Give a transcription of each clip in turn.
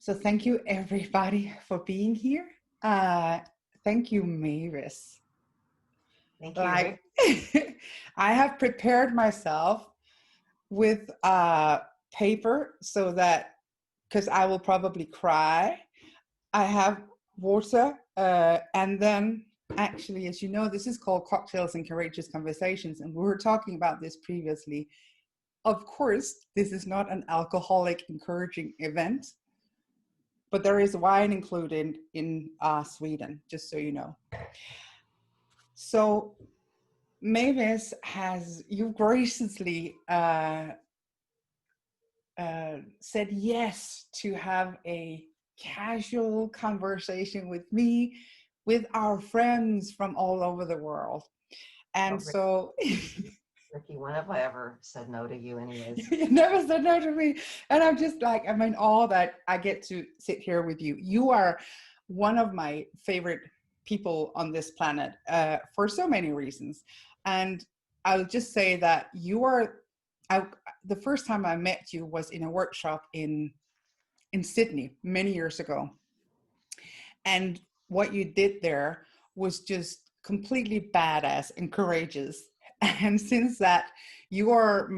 So thank you everybody for being here. Thank you, Mavis. Thank you, Rick. I have prepared myself with paper so that, because I will probably cry, I have water, and then actually, as you know, this is called Cocktails and Courageous Conversations, and we were talking about this previously. Of course, this is not an alcoholic encouraging event, but there is wine included in Sweden, just so you know. So Mavis, you graciously said yes to have a casual conversation with me, with our friends from all over the world. And so Ricky, when have I ever said no to you anyways? You never said no to me. And I'm just like, I'm in awe that I get to sit here with you. You are one of my favorite people on this planet for so many reasons. And I'll just say that the first time I met you was in a workshop in Sydney many years ago. And what you did there was just completely badass and courageous. And since that, you are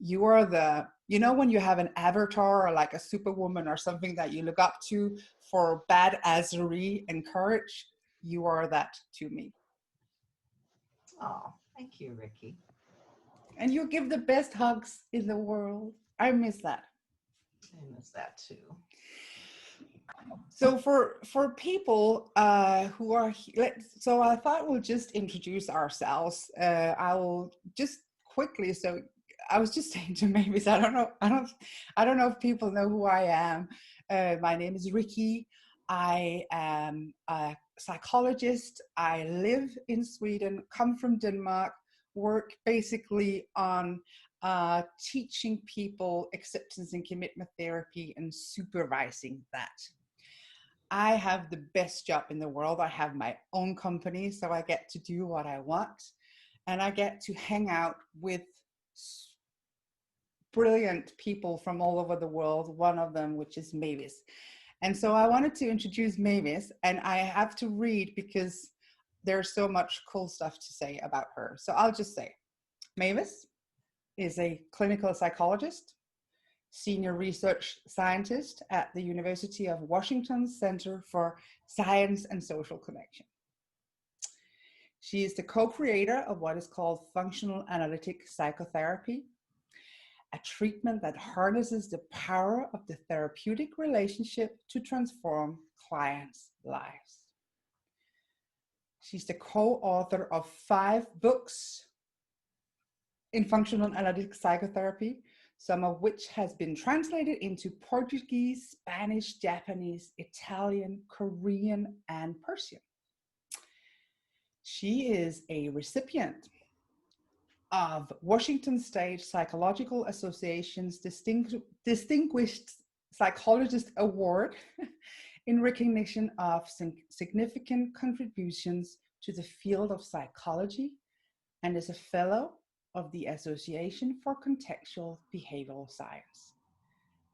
the, you know, when you have an avatar or like a superwoman or something that you look up to for badassery and courage, you are that to me. Oh, thank you, Ricky. And you give the best hugs in the world. I miss that. I miss that too. So for people who are here, so I thought we'll just introduce ourselves. I will just quickly. So I was just saying to Mavis, I don't know if people know who I am. My name is Rikke. I am a psychologist. I live in Sweden, come from Denmark, work basically on teaching people acceptance and commitment therapy and supervising that. I have the best job in the world. I have my own company, so I get to do what I want. And I get to hang out with brilliant people from all over the world, one of them, which is Mavis. And so I wanted to introduce Mavis, and I have to read because there's so much cool stuff to say about her. So I'll just say, Mavis is a clinical psychologist, senior research scientist at the University of Washington's Center for Science and Social Connection. She is the co-creator of what is called Functional Analytic Psychotherapy, a treatment that harnesses the power of the therapeutic relationship to transform clients' lives. She's the co-author of 5 books in Functional Analytic Psychotherapy, some of which has been translated into Portuguese, Spanish, Japanese, Italian, Korean, and Persian. She is a recipient of Washington State Psychological Association's Distinguished Psychologist Award in recognition of significant contributions to the field of psychology, and is a fellow of the Association for Contextual Behavioral Science.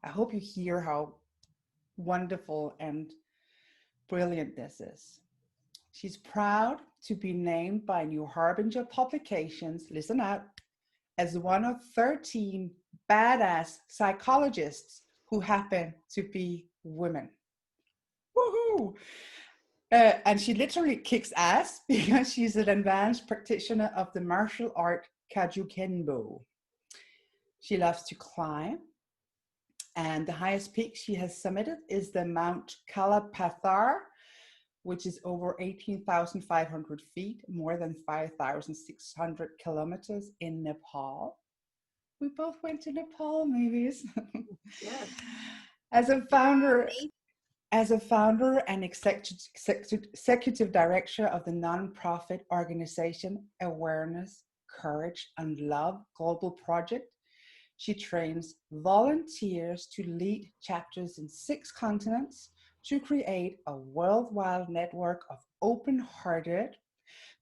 I hope you hear how wonderful and brilliant this is. She's proud to be named by New Harbinger Publications, listen out, as one of 13 badass psychologists who happen to be women. Woohoo! And she literally kicks ass because she's an advanced practitioner of the martial art Kajukenbo. She loves to climb, and the highest peak she has summited is the Mount Kalapathar, which is over 18,500 feet, more than 5,600 kilometers in Nepal. We both went to Nepal, Mavis. Yes. As a founder and executive director of the nonprofit organization Awareness, Courage, and Love Global Project, she trains volunteers to lead chapters in 6 continents to create a worldwide network of open-hearted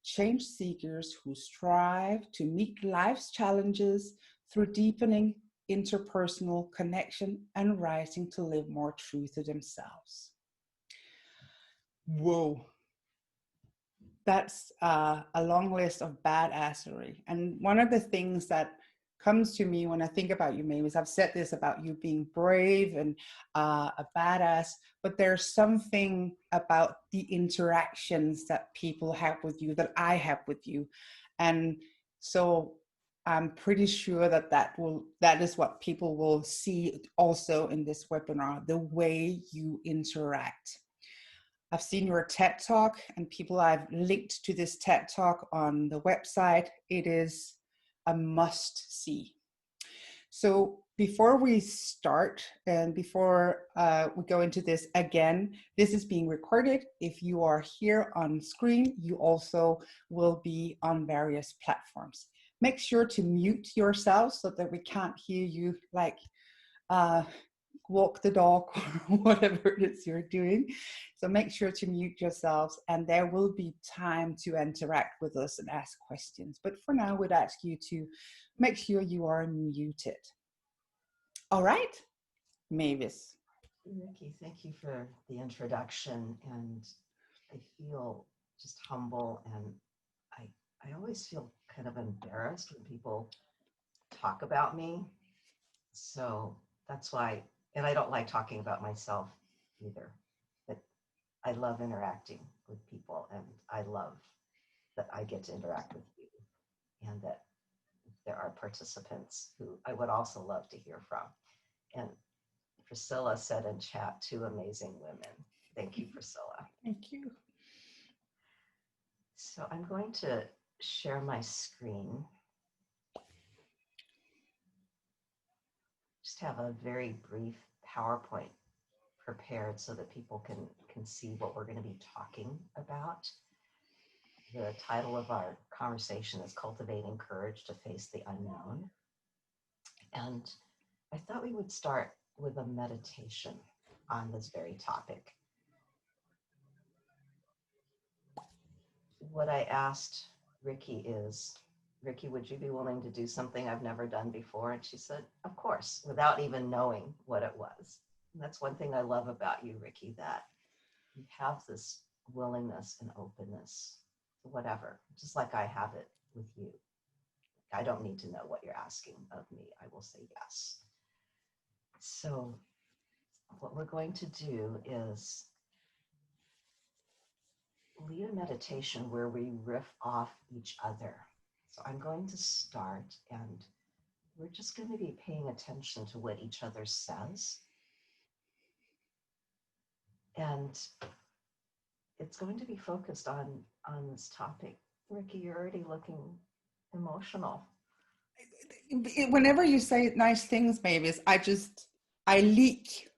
change seekers who strive to meet life's challenges through deepening interpersonal connection, and rising to live more true to themselves. Whoa. That's a long list of badassery. And one of the things that comes to me when I think about you, Mavis, I've said this about you being brave and a badass, but there's something about the interactions that people have with you, that I have with you. And so I'm pretty sure that that is what people will see also in this webinar, the way you interact. I've seen your TED Talk, and people, I've linked to this TED Talk on the website. It is a must see. So before we start and before we go into this again, this is being recorded. If you are here on screen, you also will be on various platforms. Make sure to mute yourself so that we can't hear you like walk the dog or whatever it is you're doing. So make sure to mute yourselves, and there will be time to interact with us and ask questions. But for now, we'd ask you to make sure you are muted. All right, Mavis. Rikke, thank you for the introduction. And I feel just humble, and I always feel kind of embarrassed when people talk about me. So that's why, and I don't like talking about myself either, but I love interacting with people, and I love that I get to interact with you, and that there are participants who I would also love to hear from. And Priscilla said in chat, 2 amazing women. Thank you, Priscilla. Thank you. So I'm going to share my screen. Just have a very brief PowerPoint prepared so that people can see what we're going to be talking about. The title of our conversation is Cultivating Courage to Face the Unknown. And I thought we would start with a meditation on this very topic. What I asked Rikke is, Rikke, would you be willing to do something I've never done before? And she said, of course, without even knowing what it was. And that's one thing I love about you, Rikke, that you have this willingness and openness to whatever, just like I have it with you. I don't need to know what you're asking of me. I will say yes. So what we're going to do is lead a meditation where we riff off each other. So I'm going to start, and we're just going to be paying attention to what each other says. And it's going to be focused on this topic. Rikke, you're already looking emotional. Whenever you say nice things, Mavis, I leak.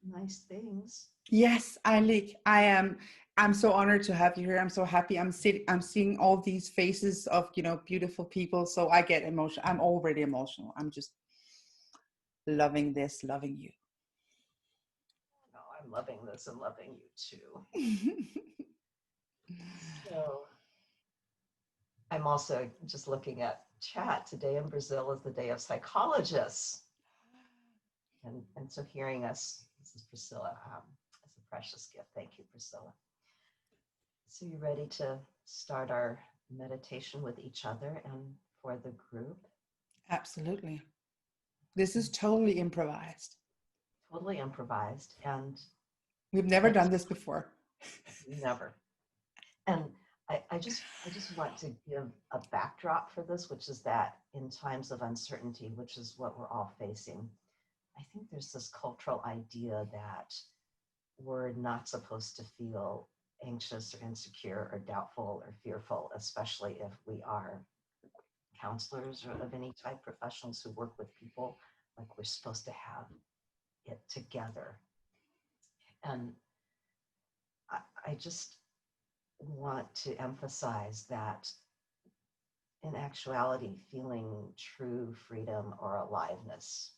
Nice things. Yes, I leak. I'm so honored to have you here. I'm so happy. I'm seeing all these faces of, beautiful people. So I get emotional. I'm already emotional. I'm just loving this, loving you. No, I'm loving this and loving you too. So I'm also just looking at chat. Today in Brazil is the day of psychologists. And so hearing us, this is Priscilla, is a precious gift. Thank you, Priscilla. So you ready to start our meditation with each other and for the group? Absolutely. This is totally improvised. Totally improvised. And we've never done this before. Never. And I just want to give a backdrop for this, which is that in times of uncertainty, which is what we're all facing, I think there's this cultural idea that we're not supposed to feel anxious or insecure or doubtful or fearful, especially if we are counselors or of any type, professionals who work with people. Like, we're supposed to have it together. And I just want to emphasize that in actuality, feeling true freedom or aliveness,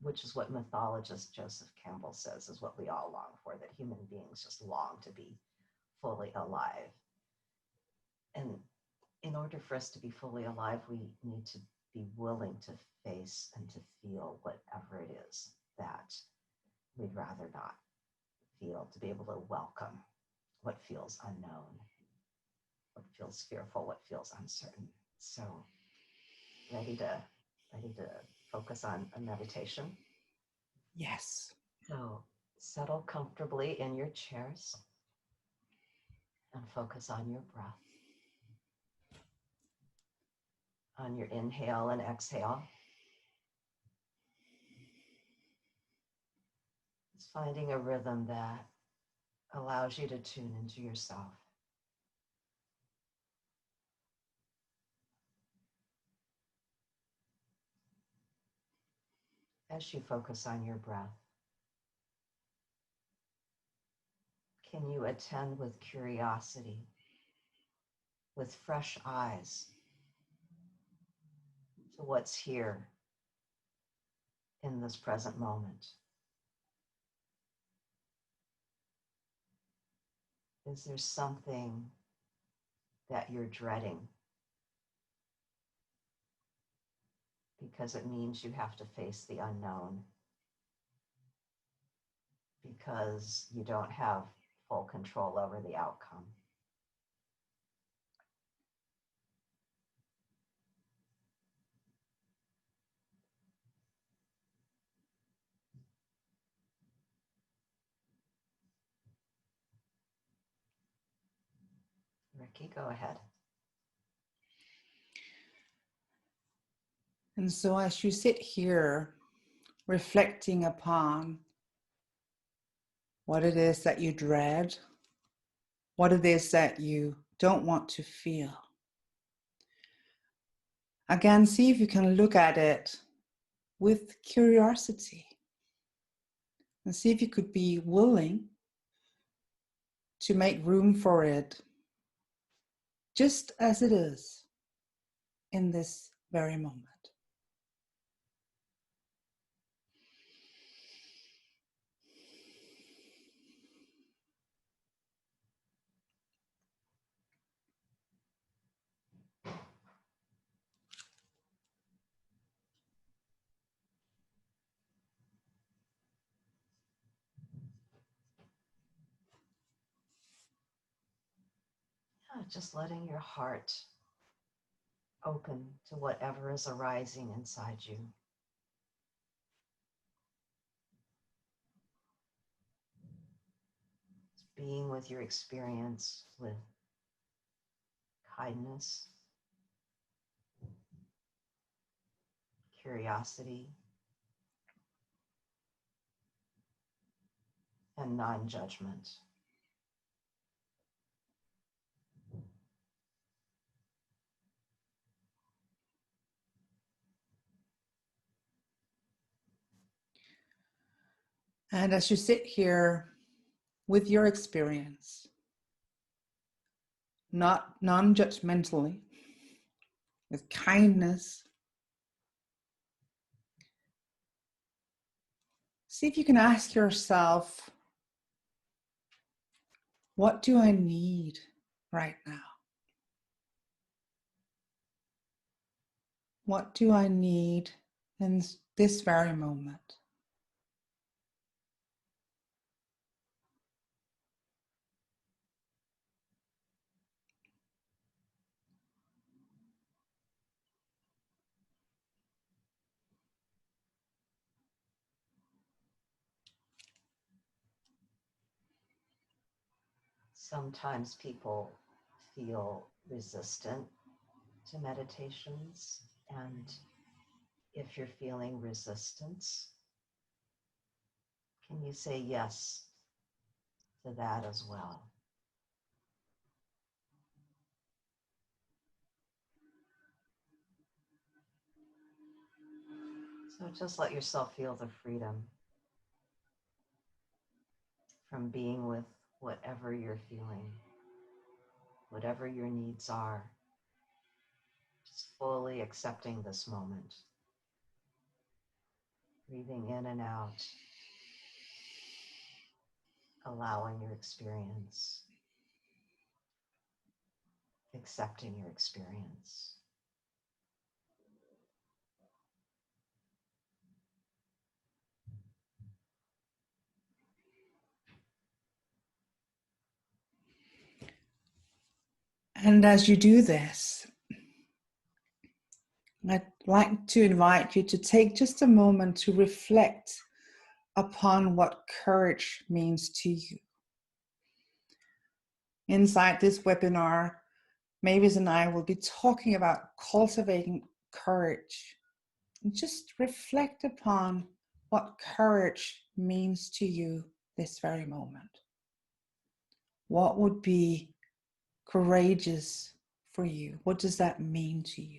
which is what mythologist Joseph Campbell says is what we all long for, that human beings just long to be fully alive. And in order for us to be fully alive, we need to be willing to face and to feel whatever it is that we'd rather not feel, to be able to welcome what feels unknown, what feels fearful, what feels uncertain. So ready to focus on a meditation? Yes. So settle comfortably in your chairs and focus on your breath, on your inhale and exhale. Just finding a rhythm that allows you to tune into yourself. As you focus on your breath, can you attend with curiosity, with fresh eyes, to what's here in this present moment? Is there something that you're dreading because it means you have to face the unknown, because you don't have full control over the outcome? Rikke, go ahead. And so as you sit here reflecting upon what it is that you dread, what it is that you don't want to feel, again, see if you can look at it with curiosity and see if you could be willing to make room for it just as it is in this very moment. Just letting your heart open to whatever is arising inside you. Just being with your experience with kindness, curiosity, and non-judgment. And as you sit here with your experience, not non-judgmentally, with kindness, see if you can ask yourself, what do I need right now? What do I need in this very moment? Sometimes people feel resistant to meditations, and if you're feeling resistance, can you say yes to that as well? So just let yourself feel the freedom from being with whatever you're feeling, whatever your needs are, just fully accepting this moment, breathing in and out, allowing your experience, accepting your experience. And as you do this, I'd like to invite you to take just a moment to reflect upon what courage means to you. Inside this webinar, Mavis and I will be talking about cultivating courage. And just reflect upon what courage means to you this very moment. What would be courageous for you? What does that mean to you?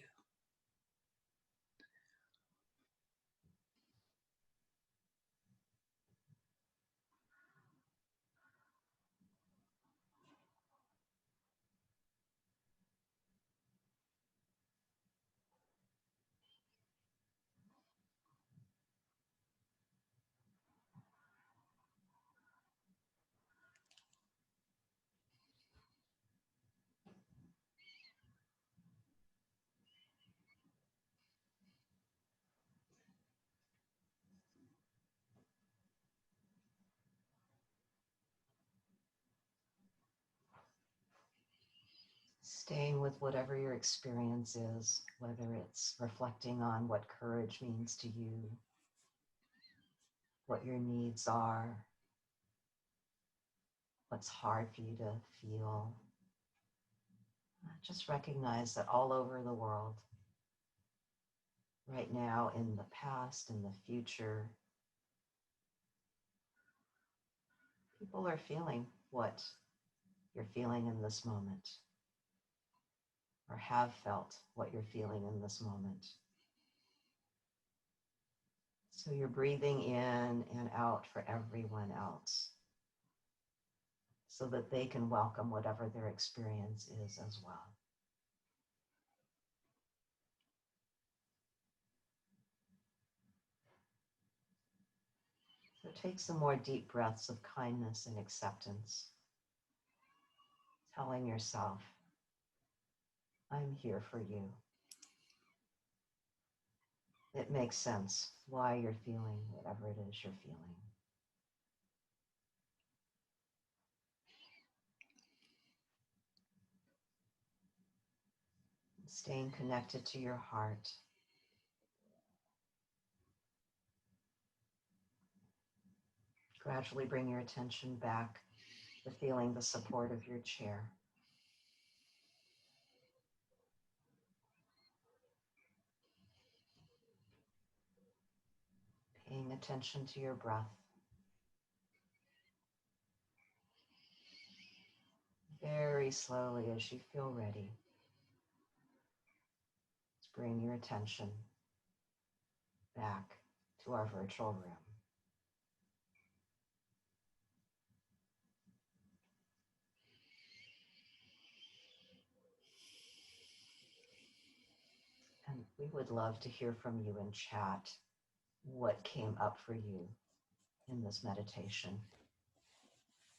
Staying with whatever your experience is, whether it's reflecting on what courage means to you, what your needs are, what's hard for you to feel. Just recognize that all over the world, right now, in the past, in the future, people are feeling what you're feeling in this moment, or have felt what you're feeling in this moment. So you're breathing in and out for everyone else so that they can welcome whatever their experience is as well. So take some more deep breaths of kindness and acceptance, telling yourself, I'm here for you. It makes sense why you're feeling whatever it is you're feeling. Staying connected to your heart. Gradually bring your attention back to feeling the support of your chair. Paying attention to your breath. Very slowly, as you feel ready, let's bring your attention back to our virtual room. And we would love to hear from you in chat what came up for you in this meditation.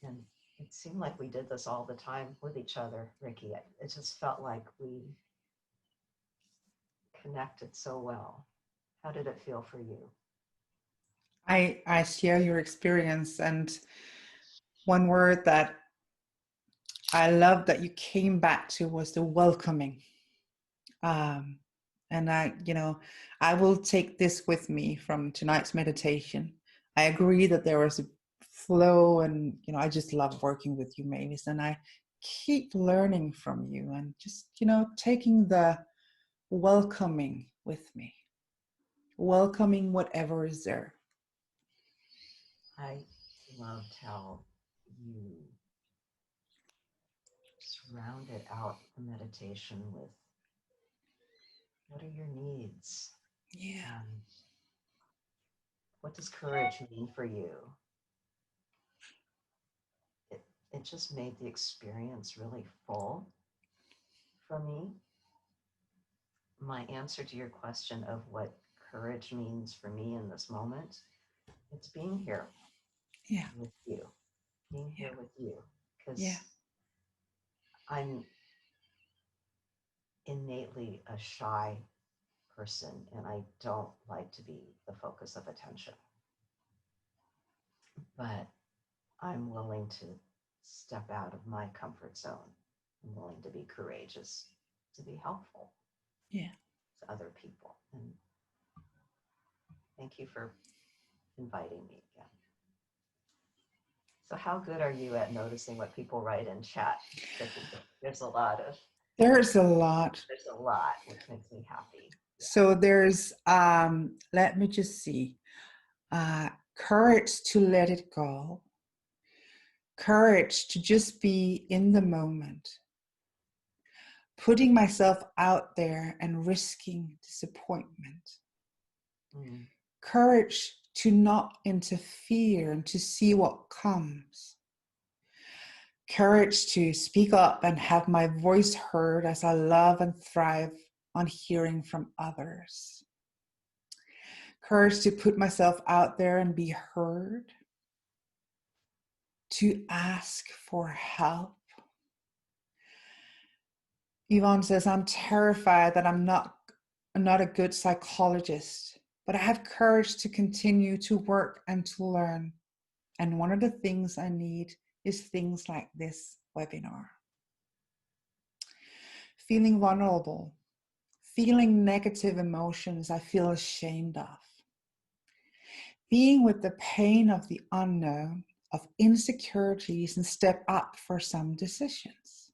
And it seemed like we did this all the time with each other, Rikke. It just felt like we connected so well. How did it feel for you? I share your experience, and one word that I love that you came back to was the welcoming. And I will take this with me from tonight's meditation. I agree that there was a flow, and I just love working with you, Mavis, and I keep learning from you, and just taking the welcoming with me, welcoming whatever is there. I loved how you just rounded out the meditation with what are your needs? Yeah. And what does courage mean for you? It just made the experience really full for me. My answer to your question of what courage means for me in this moment, it's being here with you, being here with you, because I'm innately a shy person and I don't like to be the focus of attention. But I'm willing to step out of my comfort zone I'm willing to be courageous, to be helpful Yeah. to other people. And thank you for inviting me again. So how good are you at noticing what people write in chat? There's a lot, There's a lot, which makes me happy. so there's let me just see, courage to let it go, courage to just be in the moment, putting myself out there and risking disappointment, courage to not interfere and to see what comes, courage to speak up and have my voice heard as I love and thrive on hearing from others, courage to put myself out there and be heard, to ask for help. Yvonne says, I'm terrified that I'm not a good psychologist, but I have courage to continue to work and to learn. And one of the things I need is things like this webinar. Feeling vulnerable, feeling negative emotions I feel ashamed of, being with the pain of the unknown, of insecurities, and step up for some decisions.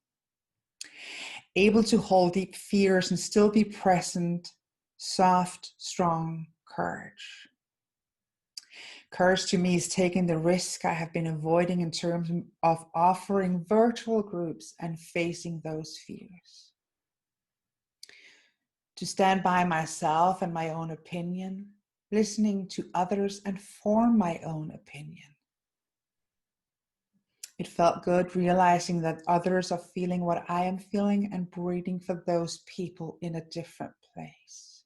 Able to hold deep fears and still be present, soft, strong courage. Courage to me is taking the risk I have been avoiding in terms of offering virtual groups and facing those fears. To stand by myself and my own opinion, listening to others and form my own opinion. It felt good realizing that others are feeling what I am feeling and breathing for those people in a different place.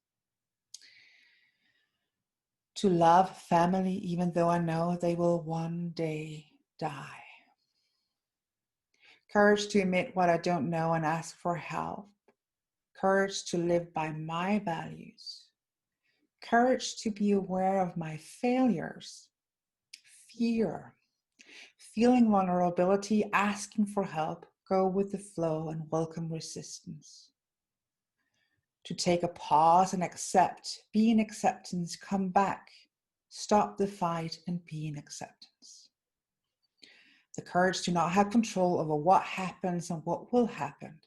To love family even though I know they will one day die. Courage to admit what I don't know and ask for help. Courage to live by my values. Courage to be aware of my failures. Fear. Feeling vulnerability, asking for help, go with the flow and welcome resistance. To take a pause and accept, be in acceptance, come back, stop the fight and be in acceptance. The courage to not have control over what happens and what will happen.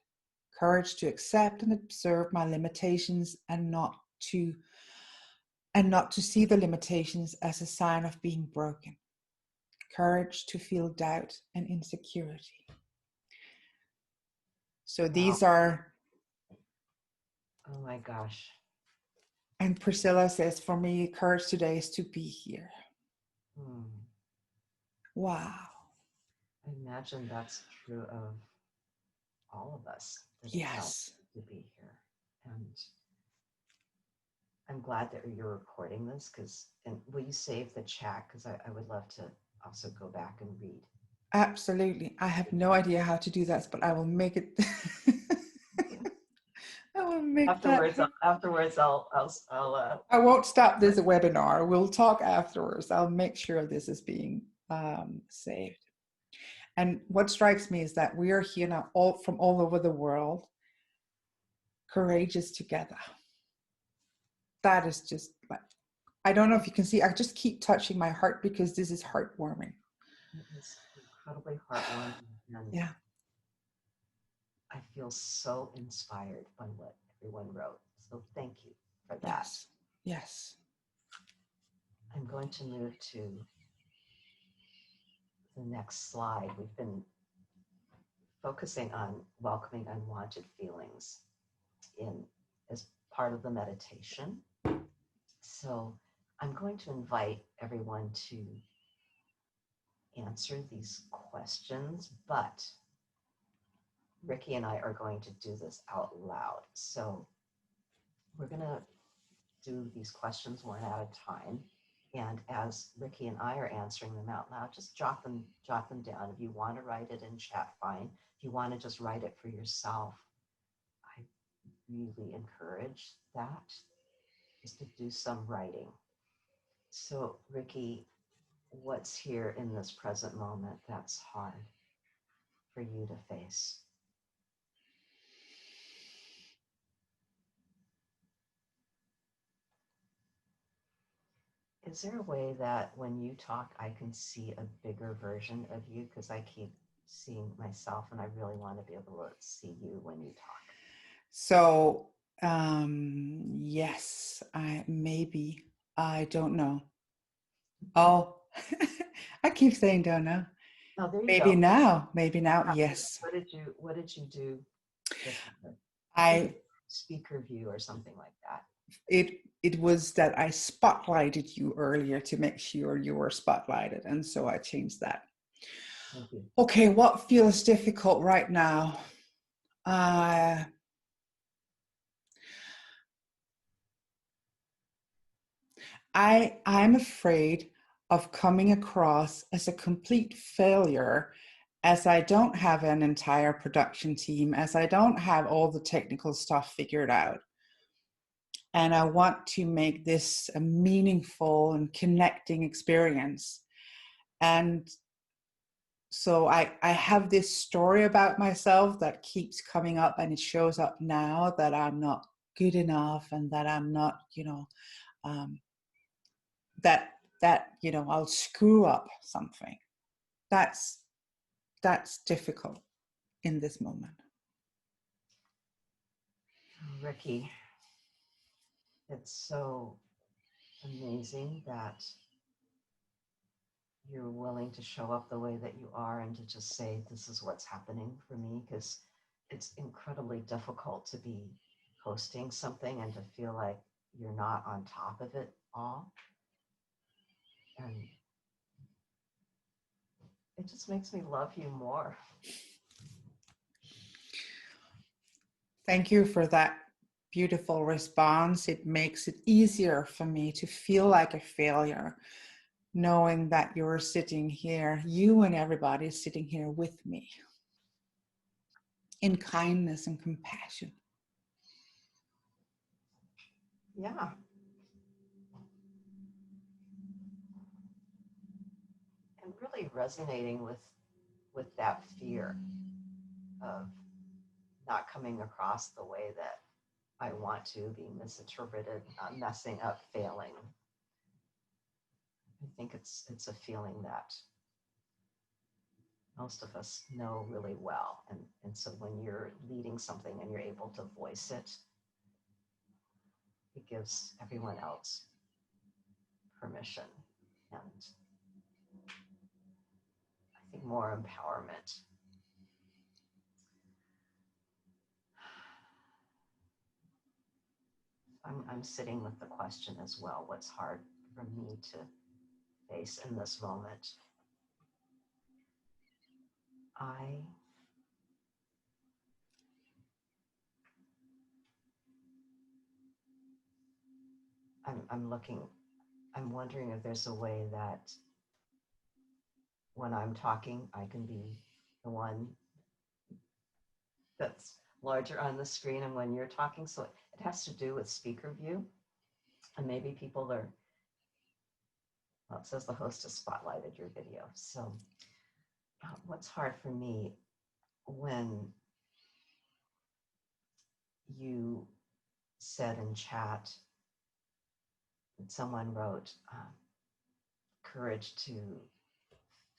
Courage to accept and observe my limitations and not to see the limitations as a sign of being broken. Courage to feel doubt and insecurity. So these are. Oh my gosh. And Priscilla says, for me, courage today is to be here. Wow. I imagine that's true of all of us. Yes. To be here. And I'm glad that you're recording this and will you save the chat? Because I would love to also go back and read. Absolutely. I have no idea how to do that, but I will make it. I will make afterwards. I'll I won't stop this webinar. We'll talk afterwards. I'll make sure this is being saved. And what strikes me is that we are here now from all over the world, courageous together. That is just like, I don't know if you can see, I just keep touching my heart because this is heartwarming. It is incredibly heartwarming. And yeah. I feel so inspired by what everyone wrote. So thank you for that. Yes. Yes. I'm going to move to the next slide. We've been focusing on welcoming unwanted feelings as part of the meditation. So I'm going to invite everyone to answer these questions, but Rikke and I are going to do this out loud. So we're going to do these questions one at a time. And as Rikke and I are answering them out loud, just jot them down. If you want to write it in chat, fine. If you want to just write it for yourself, I really encourage that, is to do some writing. So Rikke, what's here in this present moment that's hard for you to face? Is there a way that when you talk, I can see a bigger version of you? Because I keep seeing myself and I really want to be able to see you when you talk. So, yes, I don't know. Oh, I keep saying don't know. Oh, there you Maybe go. now, yes. What did you do differently? I think I it's speaker view or something like that. it was that I spotlighted you earlier to make sure you were spotlighted, and so I changed that. Thank you. Okay, what feels difficult right now? I'm afraid of coming across as a complete failure, as I don't have an entire production team, as I don't have all the technical stuff figured out. And I want to make this a meaningful and connecting experience. And so I have this story about myself that keeps coming up, and it shows up now, that I'm not good enough, and that I'm not, um, that I'll screw up something. That's difficult in this moment. Rikke, it's so amazing that you're willing to show up the way that you are and to just say, this is what's happening for me, because it's incredibly difficult to be hosting something and to feel like you're not on top of it all. And it just makes me love you more. Thank you for that beautiful response. It makes it easier for me to feel like a failure, knowing that you're sitting here, you and everybody is sitting here with me in kindness and compassion. Yeah. And really resonating with that fear of not coming across the way that I want to, being misinterpreted, messing up, failing. I think it's a feeling that most of us know really well. And so when you're leading something and you're able to voice it, it gives everyone else permission and I think more empowerment. I'm sitting with the question as well. What's hard for me to face in this moment? I'm wondering if there's a way that when I'm talking, I can be the one that's larger on the screen and when you're talking. So it has to do with speaker view. And maybe people are, well, it says the host has spotlighted your video. So what's hard for me when you said in chat that someone wrote courage to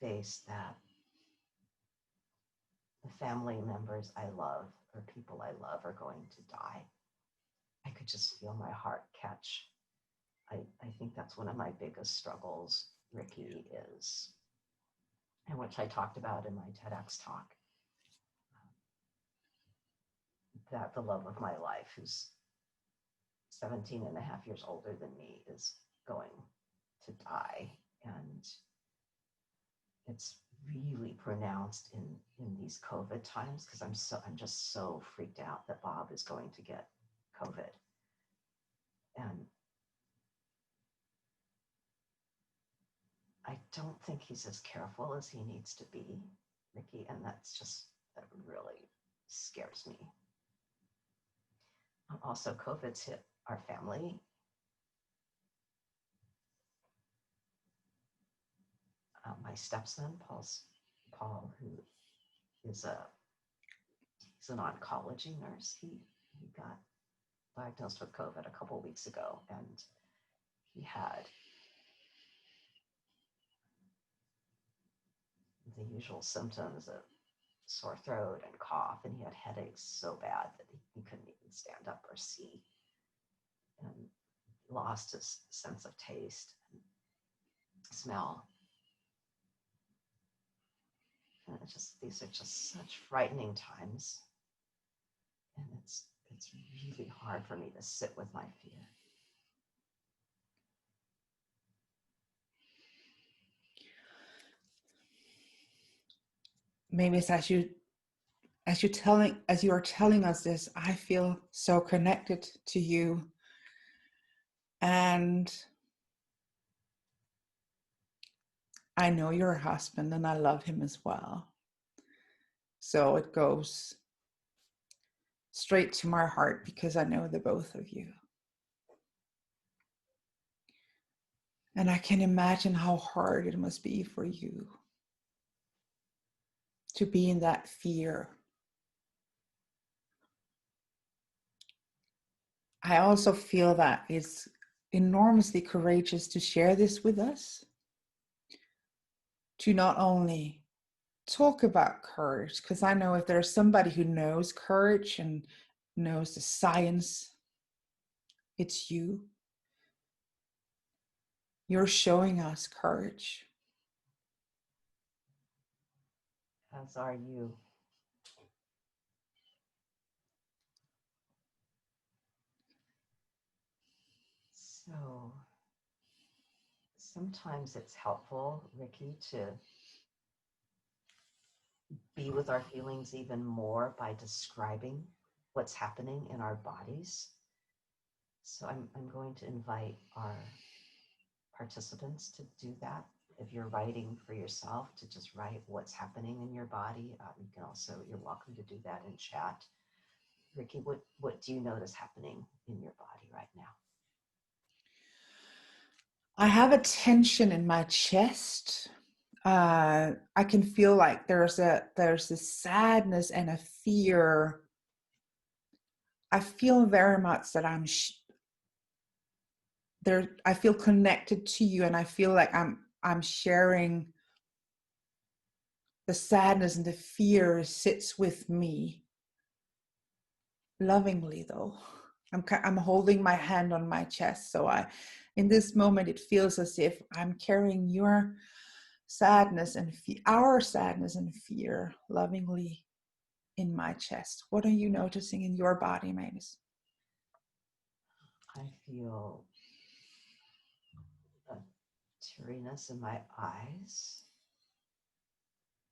face that the family members I love or people I love are going to die. I could just feel my heart catch. I think that's one of my biggest struggles, Rikke, is, and which I talked about in my TEDx talk, that the love of my life, who's 17 and a half years older than me, is going to die. And it's really pronounced in these COVID times because I'm just so freaked out that Bob is going to get COVID. And I don't think he's as careful as he needs to be, Rikke, and that really scares me. Also, COVID's hit our family. My stepson, Paul, who is he's an oncology nurse. He got diagnosed with COVID a couple of weeks ago, and he had the usual symptoms of sore throat and cough, and he had headaches so bad that he couldn't even stand up or see, and lost his sense of taste and smell. And these are just such frightening times, and it's really hard for me to sit with my fear. Mavis, as you are telling us this, I feel so connected to you, and I know your husband, and I love him as well. So it goes straight to my heart because I know the both of you. And I can imagine how hard it must be for you to be in that fear. I also feel that it's enormously courageous to share this with us, to not only talk about courage, because I know if there's somebody who knows courage and knows the science, it's you. You're showing us courage. As are you. So sometimes it's helpful, Rikke, to be with our feelings even more by describing what's happening in our bodies. So I'm going to invite our participants to do that. If you're writing for yourself, to just write what's happening in your body. You're welcome to do that in chat. Rikke, what do you notice happening in your body right now? I have a tension in my chest. I can feel like there's a sadness and a fear. I feel very much that I feel connected to you, and I feel like I'm sharing the sadness, and the fear sits with me. Lovingly though. I'm holding my hand on my chest, so in this moment it feels as if I'm carrying your sadness and our sadness and fear lovingly in my chest. What are you noticing in your body, Mavis? I feel a teariness in my eyes.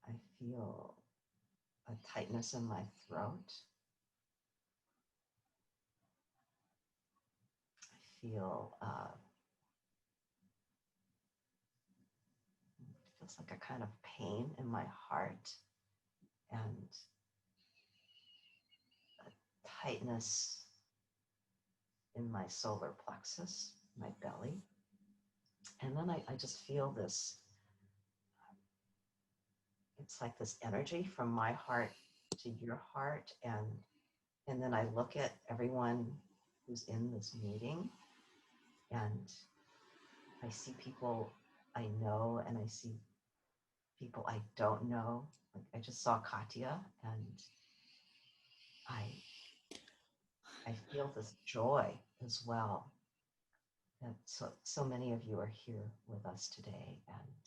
I feel a tightness in my throat. I feel it feels like a kind of pain in my heart, and a tightness in my solar plexus, my belly. And then I just feel this, it's like this energy from my heart to your heart. And then I look at everyone who's in this meeting, and I see people I know, and I see people I don't know. Like I just saw Katya, and I feel this joy as well. And so many of you are here with us today, and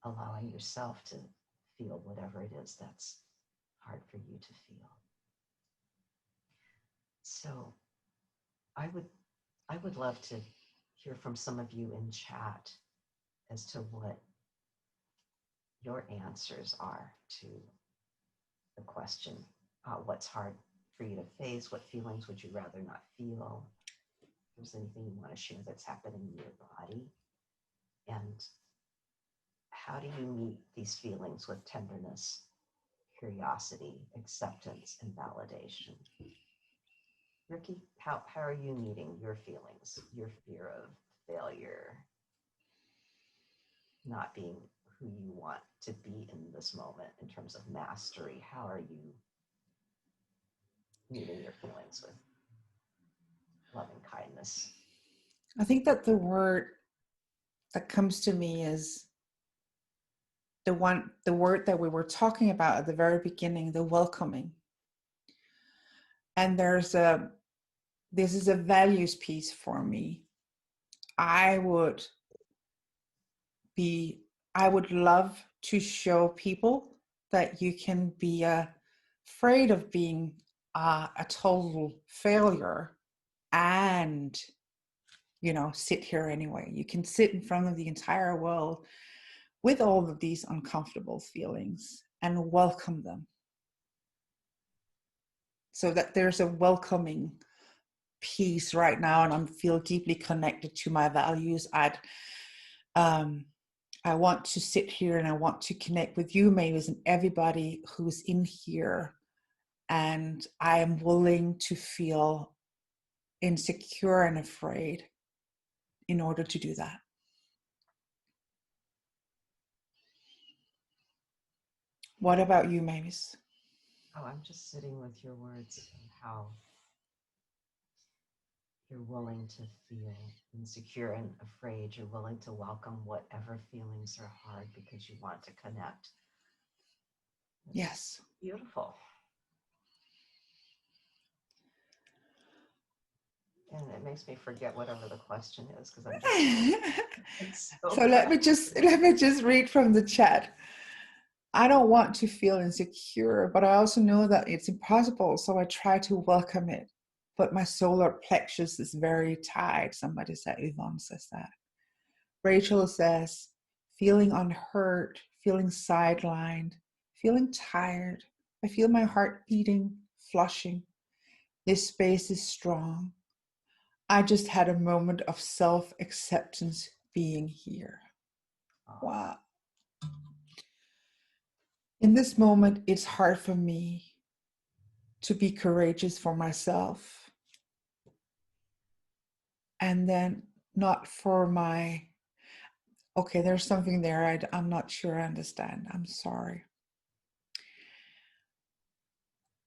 allowing yourself to feel whatever it is that's hard for you to feel. So I would love to hear from some of you in chat as to what your answers are to the question, what's hard for you to face? What feelings would you rather not feel? If there's anything you want to share that's happening in your body, and how do you meet these feelings with tenderness, curiosity, acceptance, and validation? Rikke, how are you meeting your feelings, your fear of failure, not being who you want to be in this moment in terms of mastery? How are you meeting your feelings with loving kindness? I think that the word that comes to me is the word that we were talking about at the very beginning, the welcoming. And this is a values piece for me. I would love to show people that you can be afraid of being a total failure and, sit here anyway. You can sit in front of the entire world with all of these uncomfortable feelings and welcome them. So that there's a welcoming piece right now, and I feel deeply connected to my values. I want to sit here and I want to connect with you, Mavis, and everybody who's in here. And I am willing to feel insecure and afraid in order to do that. What about you, Mavis? Oh, I'm just sitting with your words and how you're willing to feel insecure and afraid. You're willing to welcome whatever feelings are hard because you want to connect. It's Yes. beautiful. And it makes me forget whatever the question is because I'm just so let me just read from the chat. I don't want to feel insecure, but I also know that it's impossible, so I try to welcome it. But my solar plexus is very tight. Somebody said, Yvonne says that. Rachel says, feeling unheard, feeling sidelined, feeling tired. I feel my heart beating, flushing. This space is strong. I just had a moment of self-acceptance being here. Wow. In this moment, it's hard for me to be courageous for myself. And then not for okay, there's something there I'm not sure I understand. I'm sorry.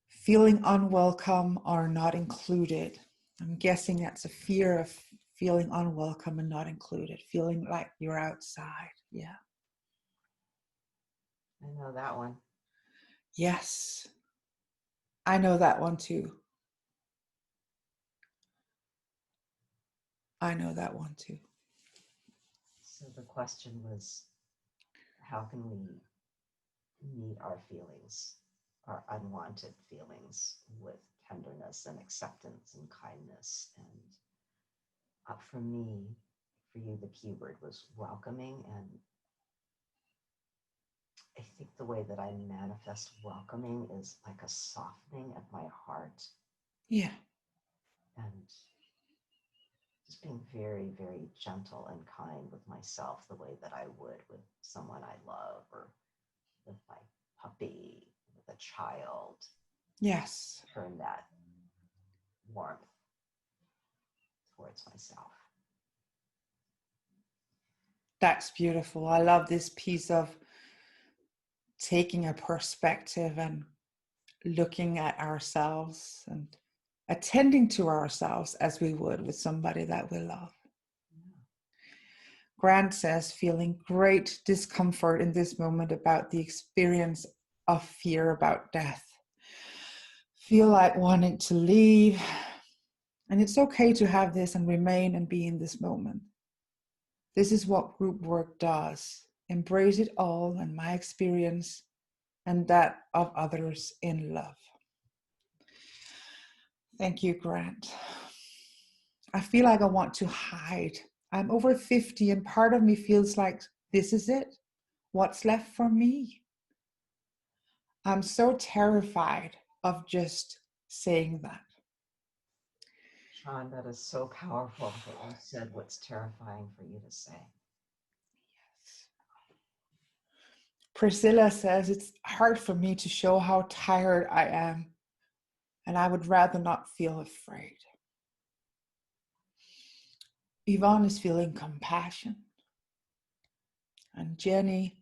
Feeling unwelcome or not included. I'm guessing that's a fear of feeling unwelcome and not included, feeling like you're outside. Yeah. I know that one. Yes. I know that one too. I know that one too. So the question was, how can we meet our feelings, our unwanted feelings, with tenderness and acceptance and kindness? And for me, for you, the key word was welcoming. And I think the way that I manifest welcoming is like a softening of my heart. Yeah. And just being very, very gentle and kind with myself, the way that I would with someone I love, or with my puppy, with a child. Yes. Turn that warmth towards myself. That's beautiful. I love this piece of taking a perspective and looking at ourselves and attending to ourselves as we would with somebody that we love. Yeah. Grant says, feeling great discomfort in this moment about the experience of fear about death. Feel like wanting to leave. And it's okay to have this and remain and be in this moment. This is what group work does. Embrace it all and my experience and that of others in love. Thank you, Grant. I feel like I want to hide. I'm over 50 and part of me feels like this is it. What's left for me? I'm so terrified of just saying that. Sean, that is so powerful that you said what's terrifying for you to say. Yes. Priscilla says it's hard for me to show how tired I am, and I would rather not feel afraid. Yvonne is feeling compassion. And Jenny,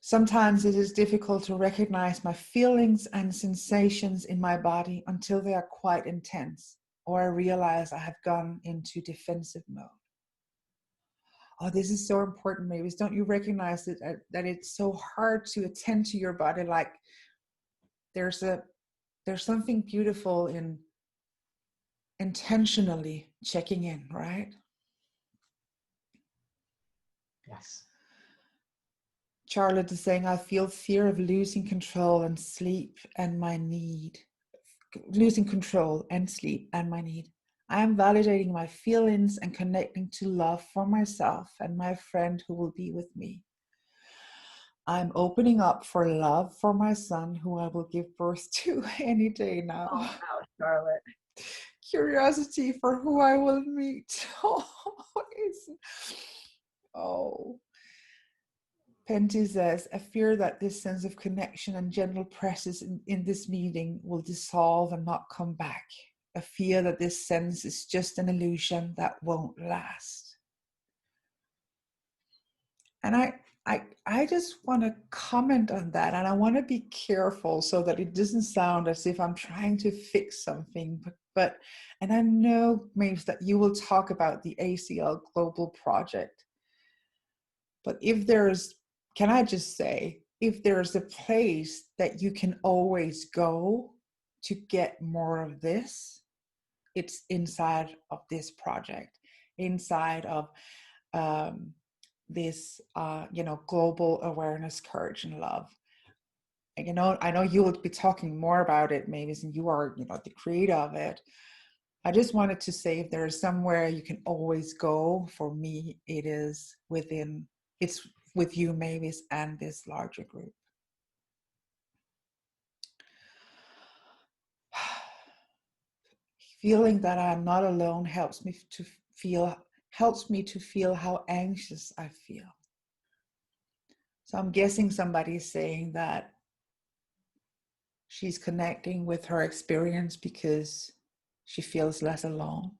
sometimes it is difficult to recognize my feelings and sensations in my body until they are quite intense, or I realize I have gone into defensive mode. Oh, this is so important, Mavis. Don't you recognize that it's so hard to attend to your body? Like there's something beautiful in intentionally checking in, right? Yes. Charlotte is saying, I feel fear of losing control and sleep and my need. Losing control and sleep and my need. I am validating my feelings and connecting to love for myself and my friend who will be with me. I'm opening up for love for my son who I will give birth to any day now. Oh, wow, Charlotte. Curiosity for who I will meet. Oh. Penty says, I fear that this sense of connection and gentle presence in this meeting will dissolve and not come back. A fear that this sense is just an illusion that won't last. And I just want to comment on that, and I want to be careful so that it doesn't sound as if I'm trying to fix something, but and I know, Mavis, that you will talk about the ACL Global Project. But can I just say, if there's a place that you can always go to get more of this, it's inside of this project, inside of this, global awareness, courage, and love. And, I know you will be talking more about it, Mavis, and you are, the creator of it. I just wanted to say, if there is somewhere you can always go, for me, it's with you, Mavis, and this larger group. Feeling that I'm not alone helps me to feel how anxious I feel. So I'm guessing somebody's saying that she's connecting with her experience because she feels less alone.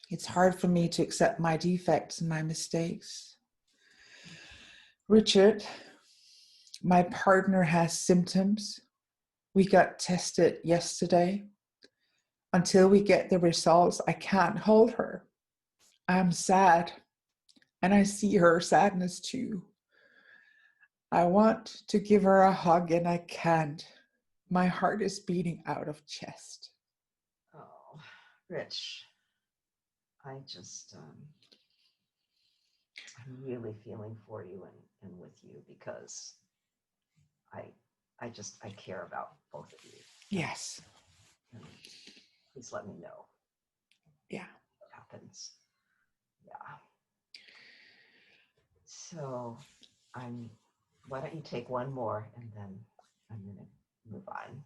It's hard for me to accept my defects and my mistakes. Richard, my partner has symptoms. We got tested yesterday. Until we get the results, I can't hold her. I'm sad, and I see her sadness too. I want to give her a hug, and I can't. My heart is beating out of chest. Oh, Rich, I just, I'm really feeling for you and with you, because I care about both of you. Yes. And please let me know. Yeah. What happens. Yeah. So why don't you take one more, and then I'm going to move on.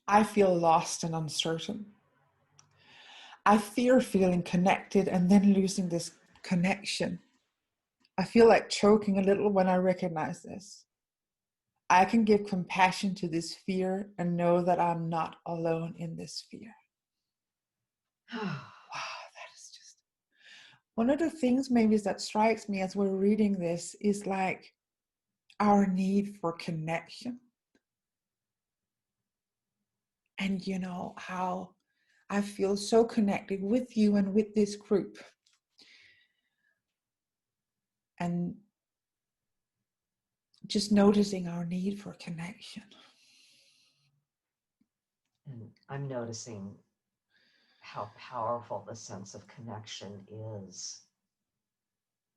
I feel lost and uncertain. I fear feeling connected and then losing this connection. I feel like choking a little when I recognize this. I can give compassion to this fear and know that I'm not alone in this fear. Wow, that is just one of the things maybe that strikes me as we're reading this is like our need for connection. And how I feel so connected with you and with this group. And just noticing our need for connection. And I'm noticing how powerful the sense of connection is,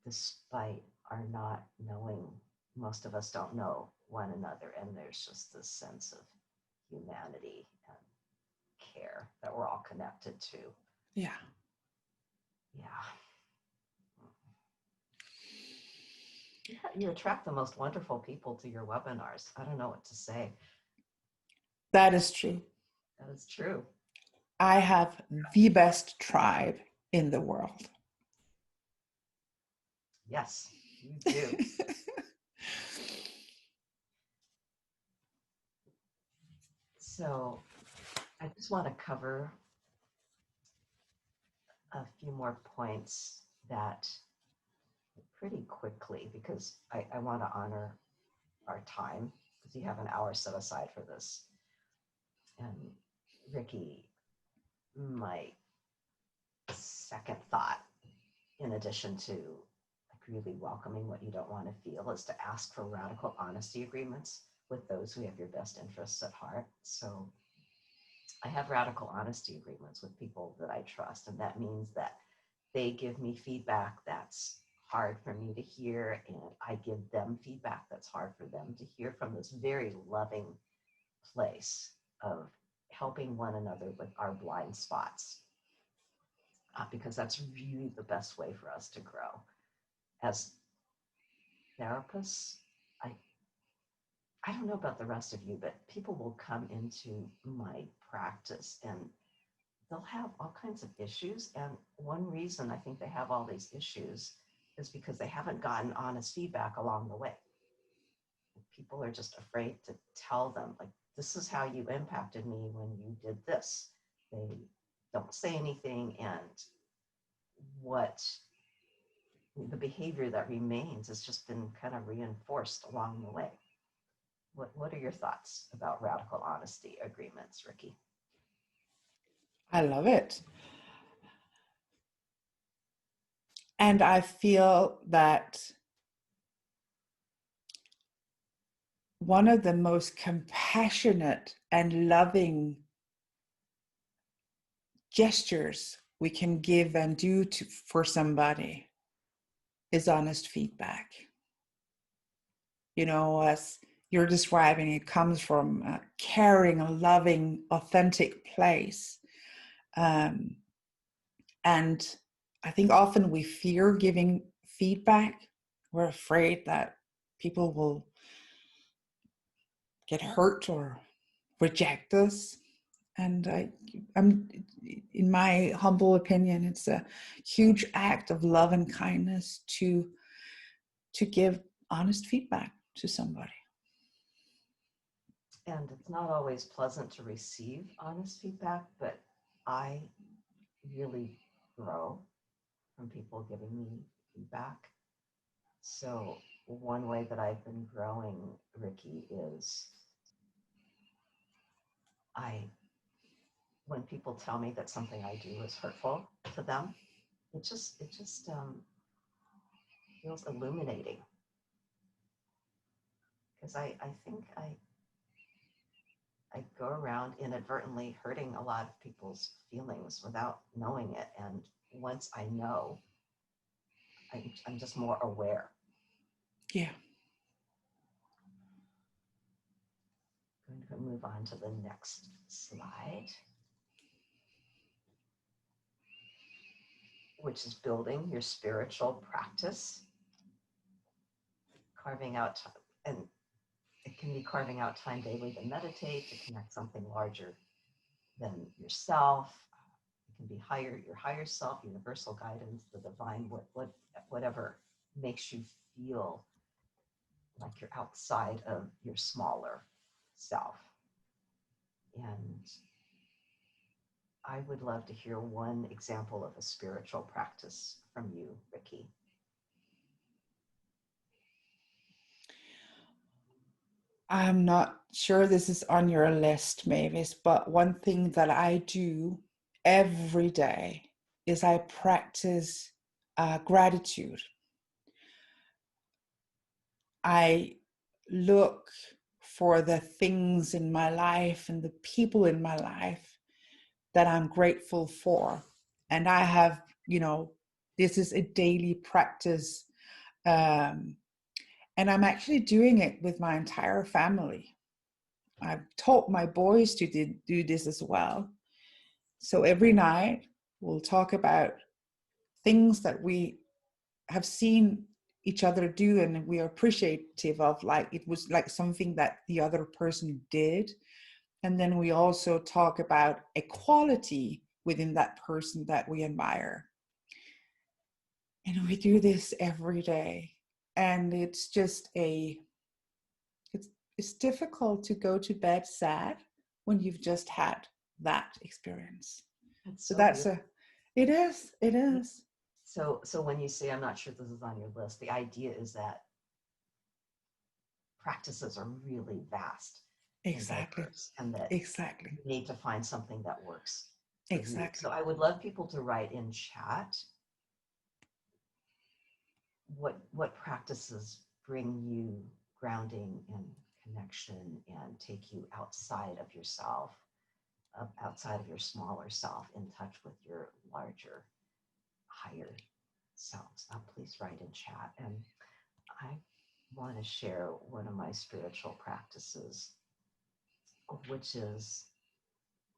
despite our not knowing. Most of us don't know one another, and there's just this sense of humanity and care that we're all connected to. Yeah. You attract the most wonderful people to your webinars. I don't know what to say. That is true. That is true. I have the best tribe in the world. Yes, you do. So I just want to cover a few more points that pretty quickly, because I want to honor our time, because you have an hour set aside for this. And Rikke, my second thought in addition to like really welcoming what you don't want to feel, is to ask for radical honesty agreements with those who have your best interests at heart. So I have radical honesty agreements with people that I trust, and that means that they give me feedback that's hard for me to hear, and I give them feedback that's hard for them to hear, from this very loving place of helping one another with our blind spots, because that's really the best way for us to grow. As therapists, I don't know about the rest of you, but people will come into my practice and they'll have all kinds of issues. And one reason I think they have all these issues is because they haven't gotten honest feedback along the way. People are just afraid to tell them, like, this is how you impacted me when you did this. They don't say anything, and what the behavior that remains has just been kind of reinforced along the way. What are your thoughts about radical honesty agreements, Rikke? I love it. And I feel that one of the most compassionate and loving gestures we can give and do for somebody is honest feedback. You know, as you're describing, it comes from a caring, a loving, authentic place. And I think often we fear giving feedback. We're afraid that people will get hurt or reject us. And I'm, in my humble opinion, it's a huge act of love and kindness to give honest feedback to somebody. And it's not always pleasant to receive honest feedback, but I really grow from people giving me feedback. So one way that I've been growing, Rikke, is when people tell me that something I do is hurtful to them, it just feels illuminating. Because I think I go around inadvertently hurting a lot of people's feelings without knowing it. And once I know, I'm just more aware. Yeah. I'm going to move on to the next slide, which is building your spiritual practice. Carving out time, and it can be carving out time daily to meditate, to connect something larger than yourself. It can be your higher self, universal guidance, the divine, whatever makes you feel like you're outside of your smaller self. And I would love to hear one example of a spiritual practice from you, Rikke. I'm not sure this is on your list, Mavis, but one thing that I do every day is I practice gratitude. I look for the things in my life and the people in my life that I'm grateful for. And I have, this is a daily practice. And I'm actually doing it with my entire family. I've taught my boys to do this as well. So every night we'll talk about things that we have seen each other do and we are appreciative of, like it was like something that the other person did. And then we also talk about a quality within that person that we admire. And we do this every day. And it's just it's difficult to go to bed sad when you've just had that experience. So that's it is. So when you say, I'm not sure this is on your list, the idea is that practices are really vast. Exactly. And that exactly. You need to find something that works. Exactly. So I would love people to write in chat what practices bring you grounding and connection and take you outside of yourself, outside of your smaller self, in touch with your larger, higher selves. Please write in chat. And I want to share one of my spiritual practices, which is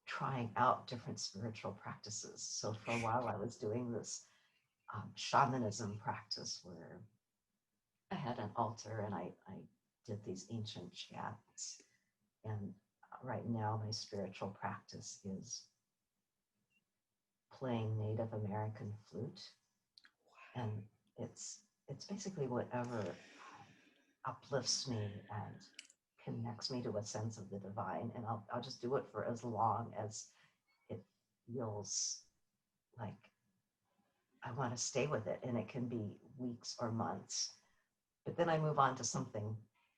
trying out different spiritual practices. So for a while, I was doing this shamanism practice where I had an altar and I did these ancient chants. And right now, my spiritual practice is playing Native American flute. And it's basically whatever uplifts me and connects me to a sense of the divine. And I'll just do it for as long as it feels like I want to stay with it. And it can be weeks or months. But then I move on to something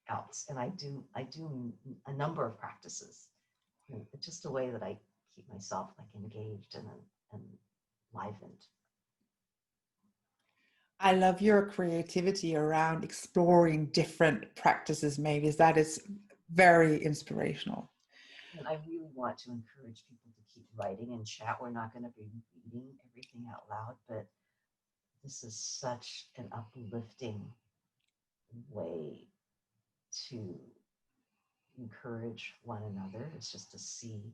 else. And I do a number of practices. And it's just a way that I keep myself like engaged and enlivened. I love your creativity around exploring different practices, Mavis. That is very inspirational. And I really want to encourage people to keep writing in chat. We're not going to be reading everything out loud, but this is such an uplifting way to encourage one another. It's just to see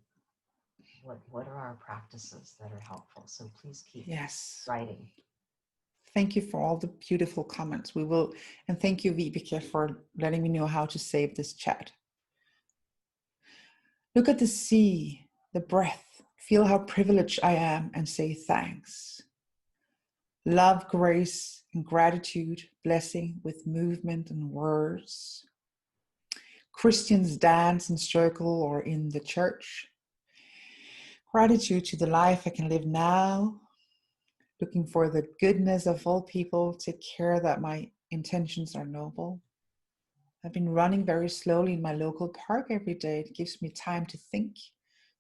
what are our practices that are helpful. So please keep writing. Thank you for all the beautiful comments. We will, and thank you, Vibeke, for letting me know how to save this chat. Look at the sea, the breath, feel how privileged I am, and say thanks. Love, grace, and gratitude, blessing with movement and words. Christians dance in circle or in the church. Gratitude to the life I can live now. Looking for the goodness of all people, take care that my intentions are noble. I've been running very slowly in my local park every day. It gives me time to think.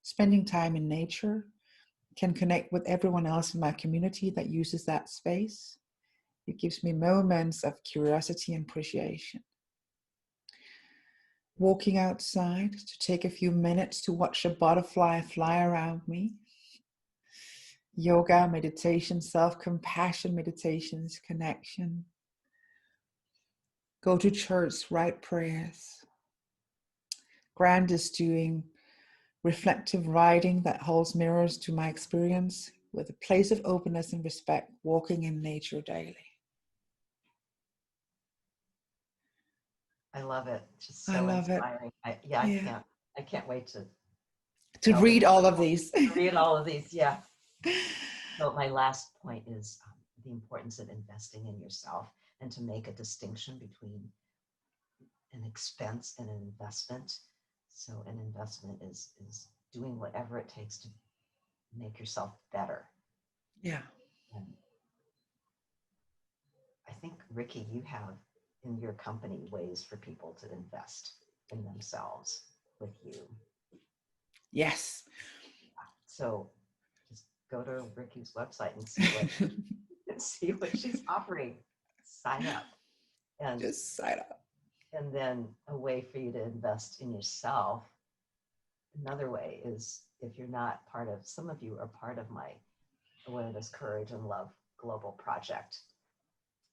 Spending time in nature can connect with everyone else in my community that uses that space. It gives me moments of curiosity and appreciation. Walking outside to take a few minutes to watch a butterfly fly around me. Yoga, meditation, self-compassion meditations, connection. Go to church, write prayers. Grant is doing reflective writing that holds mirrors to my experience with a place of openness and respect, walking in nature daily. I love it. Just so inspiring. I can't wait to read all of these. Read all of these, yeah. So my last point is the importance of investing in yourself, and to make a distinction between an expense and an investment. So an investment is doing whatever it takes to make yourself better. Yeah. And I think, Rikke, you have in your company ways for people to invest in themselves with you. Yes. So just go to Rikke's website and see what she's offering. Sign up. And just sign up. And then a way for you to invest in yourself. Another way is, if you're not part of, some of you are part of my Awareness, Courage, and Love Global Project.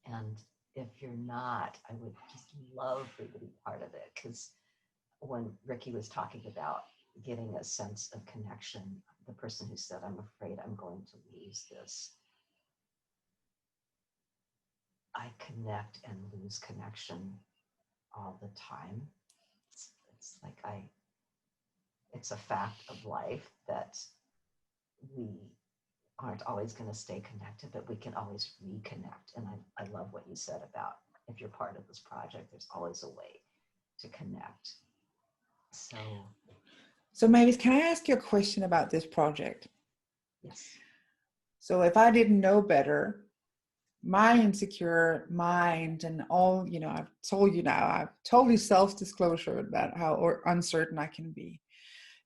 And if you're not, I would just love for you to be part of it. Because when Rikke was talking about getting a sense of connection, the person who said, I'm afraid I'm going to lose this. I connect and lose connection all the time. It's like it's a fact of life that we aren't always going to stay connected, but we can always reconnect. And I love what you said about, if you're part of this project, there's always a way to connect. So Mavis, can I ask you a question about this project? Yes. So if I didn't know better, my insecure mind and all, I've told you now, I've totally self-disclosure about how uncertain I can be.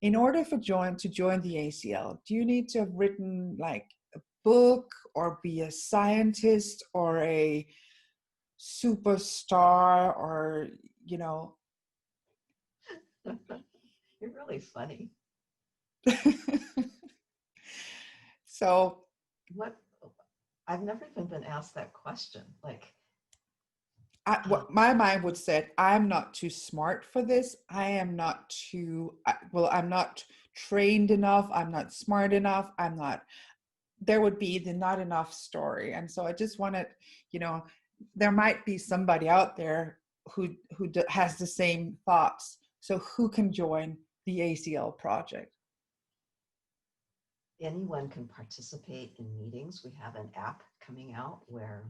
In order to join the ACL, do you need to have written like a book or be a scientist or a superstar or, you know. You're really funny. So what I've never even been asked that question. Like, what my mind would say, I'm not too smart for this. I am not too, I'm not trained enough. I'm not smart enough. There would be the not enough story. And so I just wanted, you know, there might be somebody out there who has the same thoughts. So who can join the ACL project? anyone can participate in meetings. We have an app coming out where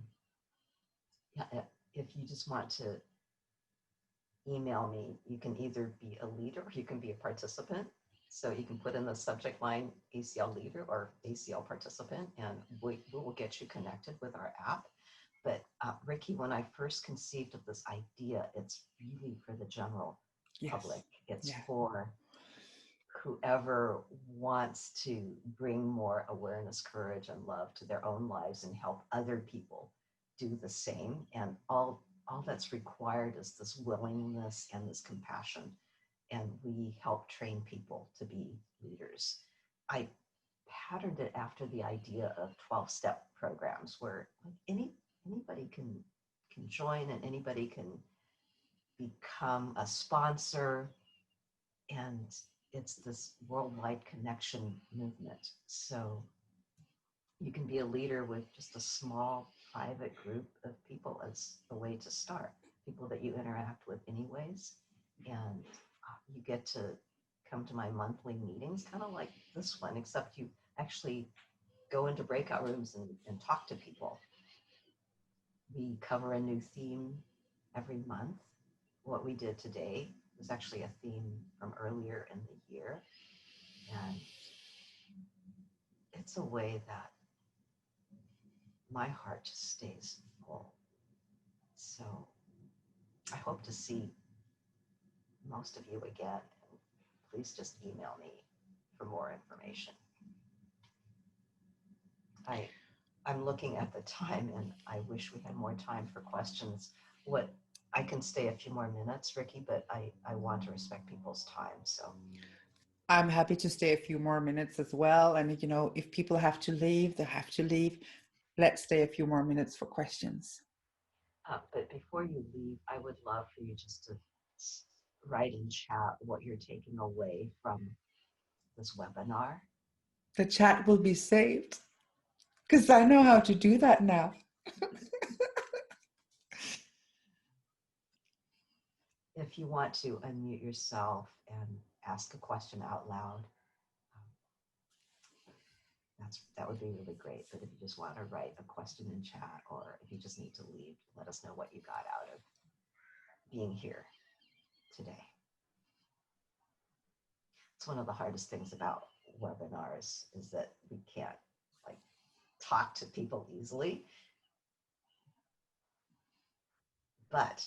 if you just want to email me, you can either be a leader or you can be a participant. So you can put in the subject line ACL leader or ACL participant, and we will get you connected with our app. But Rikke, when I first conceived of this idea, it's really for the general public. It's for whoever wants to bring more awareness, courage, and love to their own lives and help other people do the same. And all that's required is this willingness and this compassion. And we help train people to be leaders. I patterned it after the idea of 12-step programs where anybody can join and anybody can become a sponsor. And it's this worldwide connection movement. So you can be a leader with just a small private group of people as a way to start, people that you interact with anyways. And you get to come to my monthly meetings, kind of like this one, except you actually go into breakout rooms and talk to people. We cover a new theme every month. What we did today was actually a theme from earlier in the year. And it's a way that my heart just stays full. So I hope to see most of you again. And please just email me for more information. I'm looking at the time and I wish we had more time for questions. I can stay a few more minutes, Rikke, but I want to respect people's time. So I'm happy to stay a few more minutes as well. And, you know, if people have to leave, they have to leave. Let's stay a few more minutes for questions. But before you leave, I would love for you just to write in chat what you're taking away from this webinar. The chat will be saved because I know how to do that now. If you want to unmute yourself and ask a question out loud, that would be really great. But if you just want to write a question in chat, or if you just need to leave, let us know what you got out of being here today. It's one of the hardest things about webinars is that we can't talk to people easily, but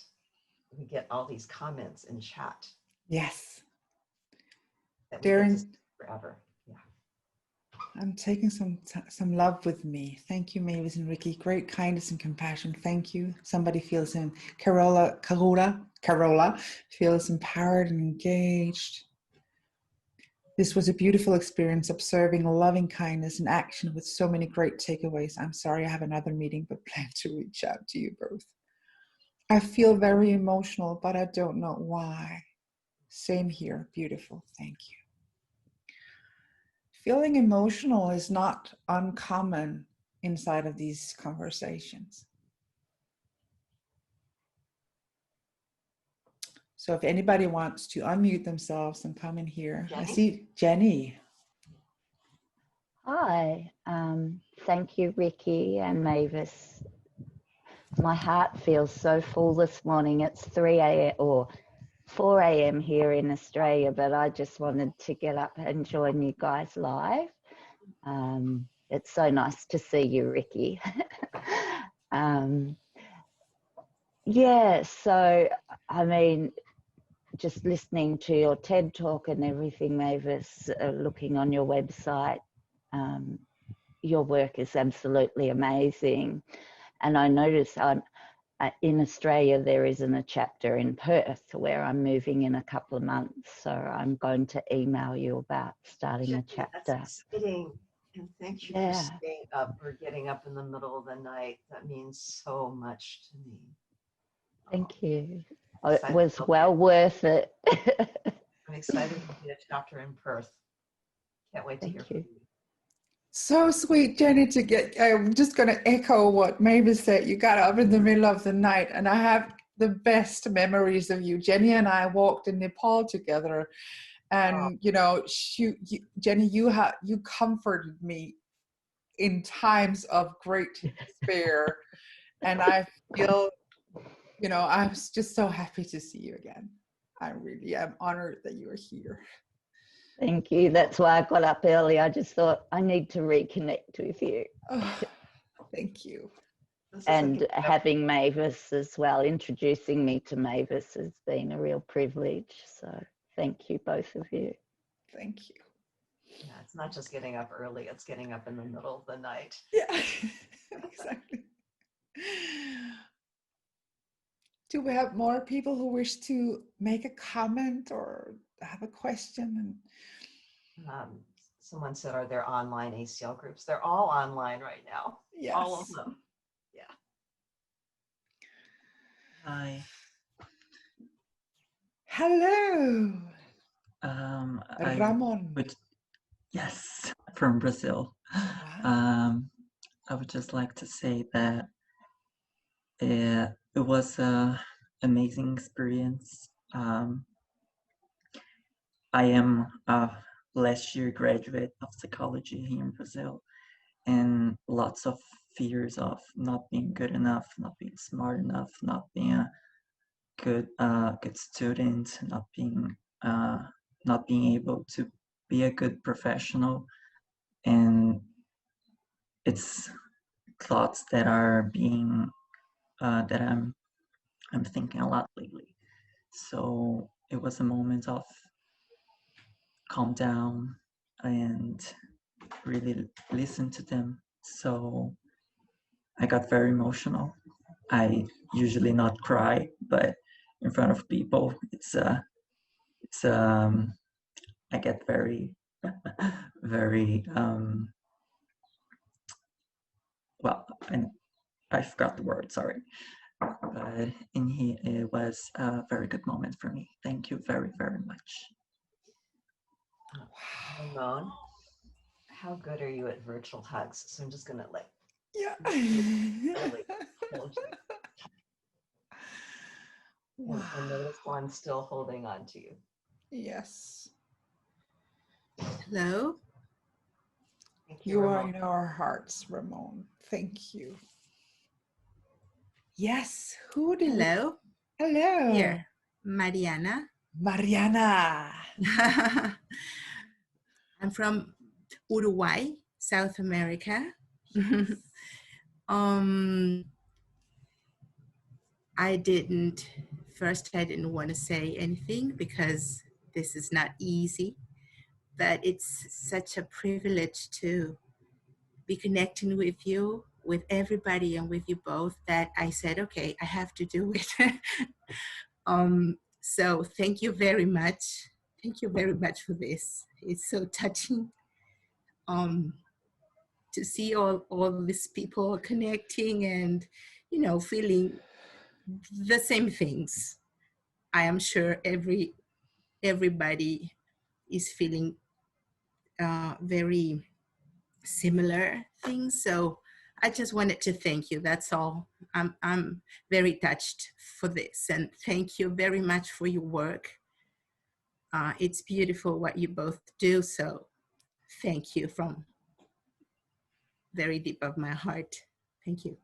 we get all these comments in chat. Yes. That we get to see forever. Yeah. I'm taking some love with me. Thank you, Mavis and Rikke. Great kindness and compassion. Thank you. Somebody feels in Carola feels empowered and engaged. This was a beautiful experience, observing loving kindness in action with so many great takeaways. I'm sorry I have another meeting, but plan to reach out to you both. I feel very emotional, but I don't know why. Same here. Beautiful. Thank you. Feeling emotional is not uncommon inside of these conversations. So if anybody wants to unmute themselves and come in here, Jenny? I see Jenny. Hi, thank you, Rikke and Mavis. My heart feels so full this morning. It's 3 a.m. or 4 a.m. here in Australia, but I just wanted to get up and join you guys live. It's so nice to see you, Rikke. Yeah, so, I mean, just listening to your TED Talk and everything, Mavis, looking on your website, your work is absolutely amazing. And I notice in Australia, there isn't a chapter in Perth where I'm moving in a couple of months. So I'm going to email you about starting a chapter. That's exciting. And thank you for staying up or getting up in the middle of the night. That means so much to me. Thank you. It was well worth it. I'm excited to be a chapter in Perth. Can't wait to hear from you. So sweet, Jenny, to get, I'm just going to echo what Mavis said. You got up in the middle of the night, and I have the best memories of you. Jenny and I walked in Nepal together, and you know, Jenny, you comforted me in times of great despair, and I feel, you know, I was just so happy to see you again. I really am honored that you are here. Thank you. That's why I got up early. I just thought I need to reconnect with you. Oh, thank you. And having Mavis as well, introducing me to Mavis has been a real privilege. So thank you, both of you. Thank you. Yeah, it's not just getting up early, it's getting up in the middle of the night. Yeah, exactly. Do we have more people who wish to make a comment or have a question? Someone said, are there online ACL groups? They're all online right now. Yes. All of them. Yeah. Hi. Hello. Ramon. Yes, from Brazil. Wow. I would just like to say that it was an amazing experience. I am a last year graduate of psychology here in Brazil, and lots of fears of not being good enough, not being smart enough, not being a good student, not being able to be a good professional, and it's thoughts that are being that I'm thinking a lot lately. So it was a moment of calm down and really listen to them. So I got very emotional. I usually not cry, but in front of people, I get very, very, well, I forgot the word, sorry. But in here, it was a very good moment for me. Thank you very, very much. Ramon, how good are you at virtual hugs? So I'm just gonna really hold you. Wow. And notice I'm still holding on to you. Yes. Hello. Thank you, Ramon. Are in our hearts, Ramon. Thank you. Yes. Who did Hello. Hello. Here, Mariana. Mariana. I'm from Uruguay, South America. I didn't want to say anything because this is not easy, but it's such a privilege to be connecting with you, with everybody, and with you both that I said, okay, I have to do it. So thank you very much. Thank you very much for this. It's so touching to see all these people connecting and, you know, feeling the same things. I am sure everybody is feeling very similar things. So I just wanted to thank you. That's all. I'm very touched for this, and thank you very much for your work. It's beautiful what you both do. So thank you from very deep of my heart. Thank you.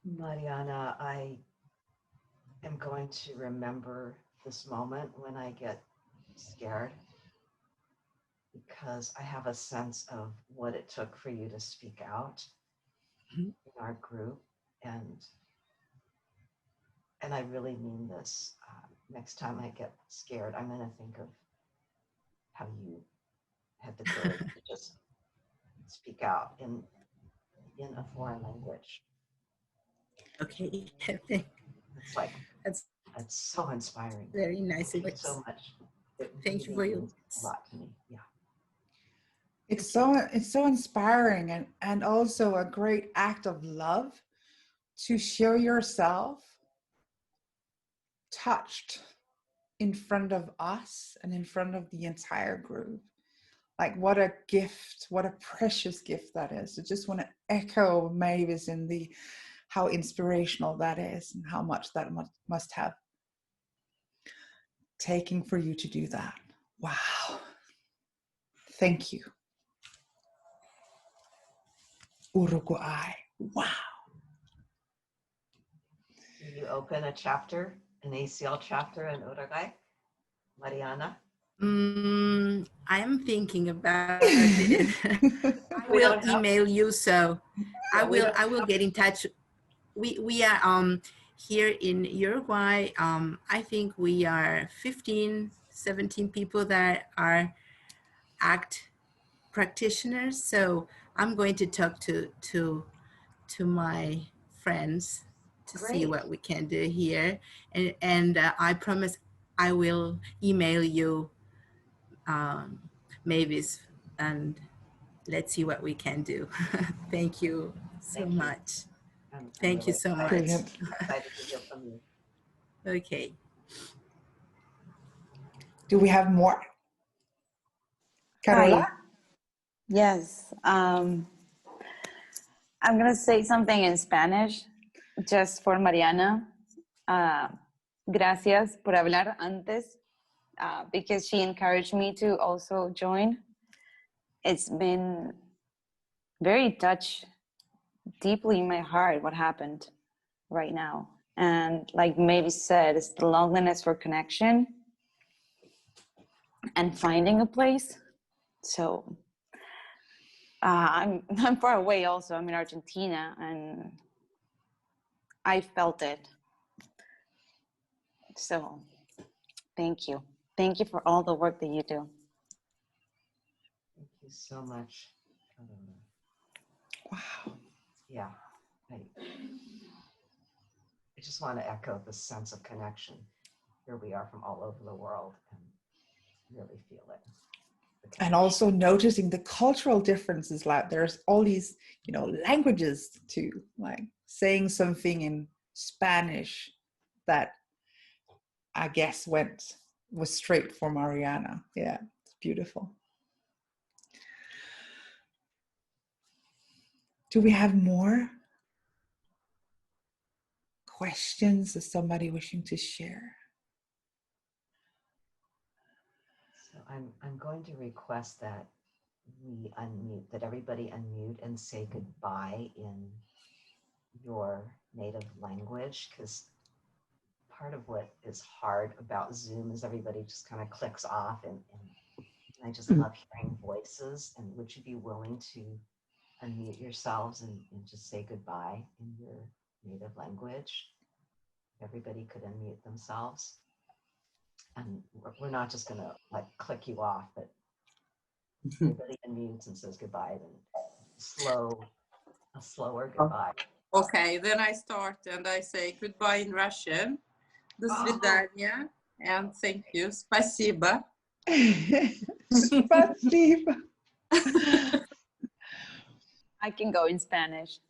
Mariana, I am going to remember this moment when I get scared, because I have a sense of what it took for you to speak out in our group. And I really mean this. Next time I get scared, I'm going to think of how you had the courage to just speak out in a foreign language. Okay. It's like, That's it's so inspiring. very nice. Thank you so much. It Thank you really for your means a lot to me. Yeah. It's so inspiring and also a great act of love to show yourself touched in front of us and in front of the entire group. Like what a gift, what a precious gift that is. I just want to echo Mavis in how inspirational that is and how much that must have taken for you to do that. Wow. Thank you. Uruguay. Wow. Will you open a chapter, an ACL chapter in Uruguay, Mariana? I'm thinking about it. I will email you, so I will get in touch. We are here in Uruguay. I think we are 15, 17 people that are ACT practitioners. So I'm going to talk to my friends to see what we can do here, and I promise I will email you, Mavis, and let's see what we can do. Thank you so much. Thank you so much. Excited to hear from you. Okay. Do we have more? Carola? Hi. Yes. I'm going to say something in Spanish just for Mariana. Gracias por hablar antes, because she encouraged me to also join. It's been very touched deeply in my heart what happened right now. And like Mavis said, it's the loneliness for connection and finding a place. So I'm far away also. I'm in Argentina and I felt it. So thank you. Thank you for all the work that you do. Thank you so much. Wow. Yeah. I just want to echo the sense of connection. Here we are from all over the world and really feel it. And also noticing the cultural differences. Like there's all these, languages too, like saying something in Spanish that I guess was straight for Mariana. Yeah, it's beautiful. Do we have more questions? Is somebody wishing to share? So I'm going to request that we unmute, that everybody unmute and say goodbye in your native language, because part of what is hard about Zoom is everybody just kind of clicks off, and I just love hearing voices. And would you be willing to unmute yourselves and just say goodbye in your native language? Everybody could unmute themselves. And we're not just going to like click you off, but everybody unmutes and says goodbye, then a slower goodbye. Okay, then I start and I say goodbye in Russian. До свидания and thank you. Спасибо. Спасибо. I can go in Spanish.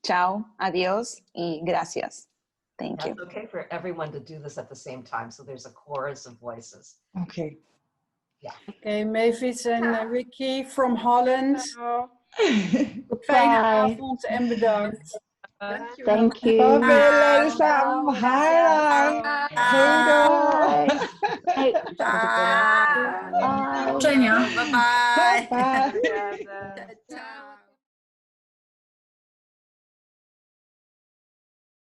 Ciao, adios, y gracias. Thank you. It's okay for everyone to do this at the same time, so there's a chorus of voices. Okay. Yeah. Okay, Mavis en Rikke from Holland. Fijne Bye. avond en bedankt. Thank you. Bye. Hej då. Bye. Bye. Bye. Bye-bye.